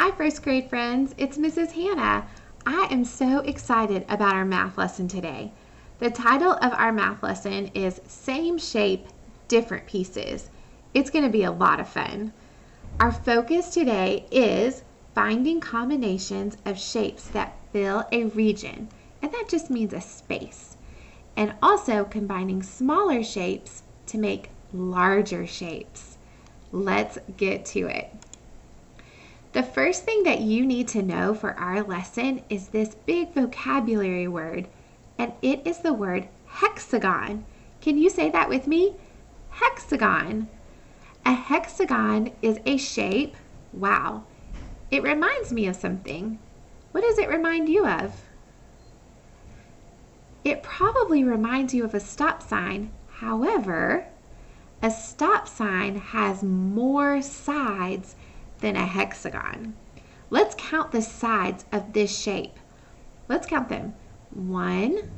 Hi first grade friends, it's Mrs. Hannah. I am so excited about our math lesson today. The title of our math lesson is Same Shape, Different Pieces. It's going to be a lot of fun. Our focus today is finding combinations of shapes that fill a region, and that just means a space, and also combining smaller shapes to make larger shapes. Let's get to it. The first thing that you need to know for our lesson is this big vocabulary word, and it is the word hexagon. Can you say that with me? Hexagon. A hexagon is a shape. Wow. It reminds me of something. What does it remind you of? It probably reminds you of a stop sign. However, a stop sign has more sides than a hexagon. Let's count the sides of this shape. Let's count them. 1,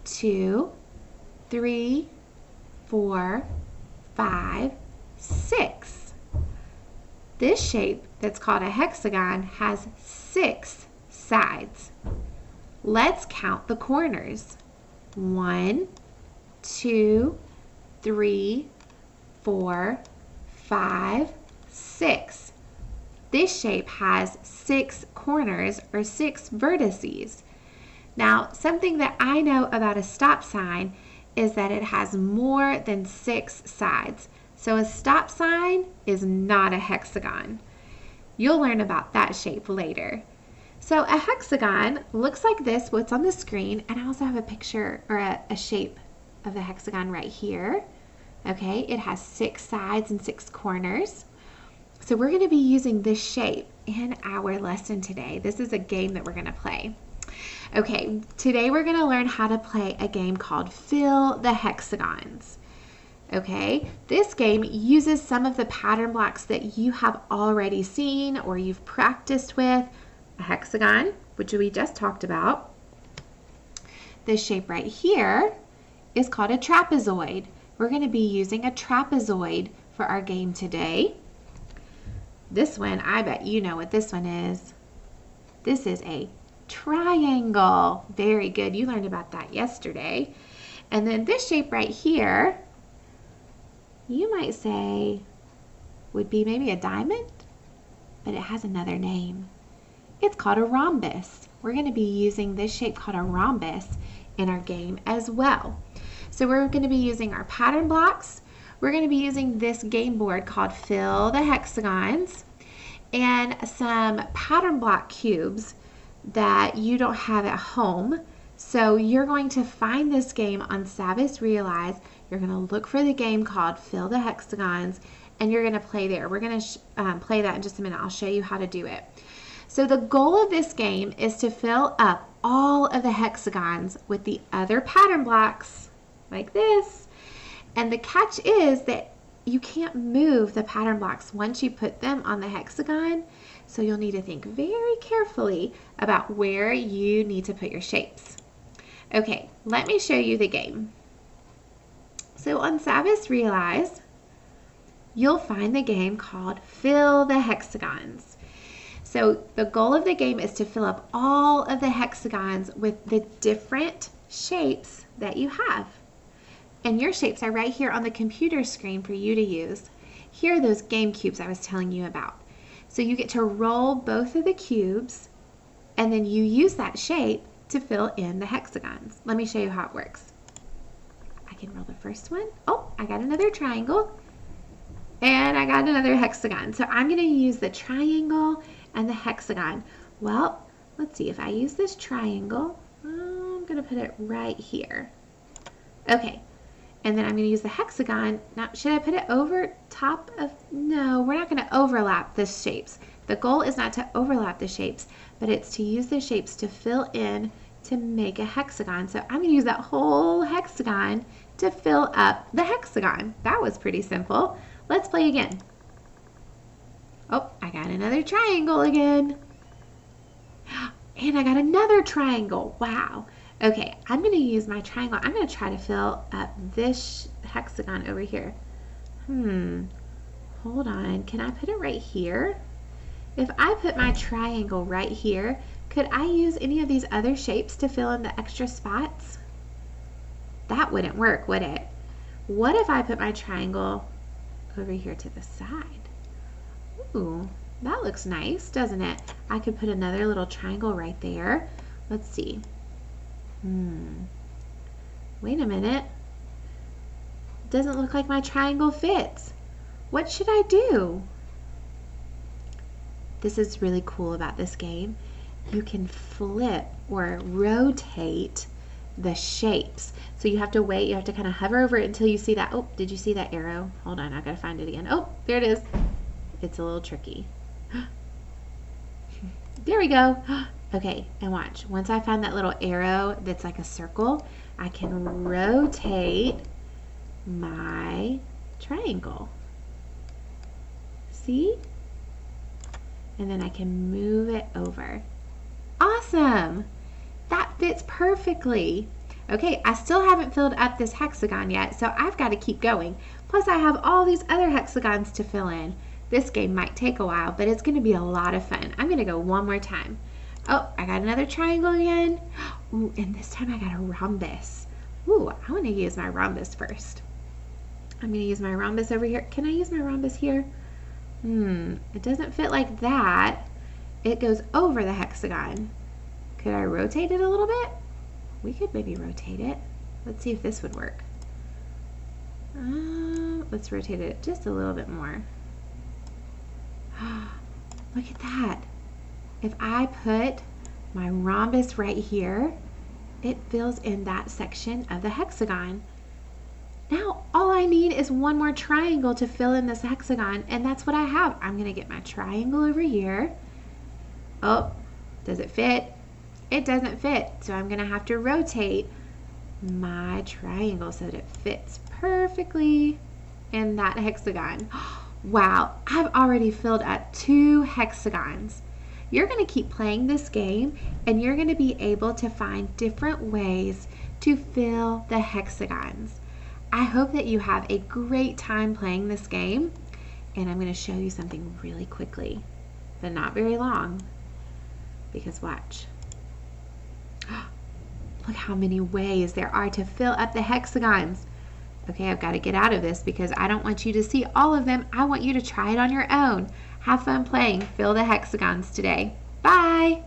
2, 3, 4, 5, 6. This shape that's called a hexagon has 6 sides. Let's count the corners. 1, 2, 3, 4, 5, 6. This shape has 6 corners or 6 vertices. Now, something that I know about a stop sign is that it has more than 6 sides. So a stop sign is not a hexagon. You'll learn about that shape later. So a hexagon looks like this, what's on the screen, and I also have a picture or a shape of the hexagon right here. Okay, it has 6 sides and 6 corners. So we're going to be using this shape in our lesson today. This is a game that we're going to play. Okay, today we're going to learn how to play a game called Fill the Hexagons. Okay, this game uses some of the pattern blocks that you have already seen or you've practiced with. A hexagon, which we just talked about. This shape right here is called a trapezoid. We're going to be using a trapezoid for our game today. This one, I bet you know what this one is. This is a triangle. Very good. You learned about that yesterday. And then this shape right here, you might say would be maybe a diamond, but it has another name. It's called a rhombus. We're going to be using this shape called a rhombus in our game as well. So we're going to be using our pattern blocks. We're going to be using this game board called Fill the Hexagons and some pattern block cubes that you don't have at home. So you're going to find this game on Savvis Realize. You're going to look for the game called Fill the Hexagons and you're going to play there. We're going to play that in just a minute. I'll show you how to do it. So the goal of this game is to fill up all of the hexagons with the other pattern blocks like this. And the catch is that you can't move the pattern blocks once you put them on the hexagon. So you'll need to think very carefully about where you need to put your shapes. Okay, let me show you the game. So on Savvis Realize, you'll find the game called Fill the Hexagons. So the goal of the game is to fill up all of the hexagons with the different shapes that you have. And your shapes are right here on the computer screen for you to use. Here are those game cubes I was telling you about. So you get to roll both of the cubes and then you use that shape to fill in the hexagons. Let me show you how it works. I can roll the first one. Oh, I got another triangle and I got another hexagon. So I'm going to use the triangle and the hexagon. Well, let's see if I use this triangle. I'm going to put it right here. Okay. And then I'm going to use the hexagon. Now, should I put it over top of? No, we're not going to overlap the shapes. The goal is not to overlap the shapes, but it's to use the shapes to fill in to make a hexagon. So I'm going to use that whole hexagon to fill up the hexagon. That was pretty simple. Let's play again. Oh, I got another triangle again. And I got another triangle. Wow. Okay, I'm going to use my triangle. I'm going to try to fill up this hexagon over here. Hold on. Can I put it right here? If I put my triangle right here, could I use any of these other shapes to fill in the extra spots? That wouldn't work, would it? What if I put my triangle over here to the side? Ooh, that looks nice, doesn't it? I could put another little triangle right there. Let's see. Wait a minute. Doesn't look like my triangle fits. What should I do? This is really cool about this game. You can flip or rotate the shapes. So you have to wait, you have to kind of hover over it until you see that. Oh, did you see that arrow? Hold on, I've got to find it again. Oh, there it is. It's a little tricky. There we go. Okay, and watch. Once I find that little arrow that's like a circle, I can rotate my triangle. See? And then I can move it over. Awesome! That fits perfectly. Okay, I still haven't filled up this hexagon yet, so I've got to keep going. Plus I have all these other hexagons to fill in. This game might take a while, but it's going to be a lot of fun. I'm going to go one more time. Oh, I got another triangle again. Ooh, and this time I got a rhombus. Ooh, I want to use my rhombus first. I'm going to use my rhombus over here. Can I use my rhombus here? It doesn't fit like that. It goes over the hexagon. Could I rotate it a little bit? We could maybe rotate it. Let's see if this would work. Let's rotate it just a little bit more. Look at that. If I put my rhombus right here, it fills in that section of the hexagon. Now all I need is one more triangle to fill in this hexagon, and that's what I have. I'm going to get my triangle over here. Oh, does it fit? It doesn't fit, so I'm going to have to rotate my triangle so that it fits perfectly in that hexagon. Wow, I've already filled up 2 hexagons. You're going to keep playing this game, and you're going to be able to find different ways to fill the hexagons. I hope that you have a great time playing this game, and I'm going to show you something really quickly, but not very long, because watch. Look how many ways there are to fill up the hexagons. Okay, I've got to get out of this because I don't want you to see all of them. I want you to try it on your own. Have fun playing Fill the Hexagons today. Bye!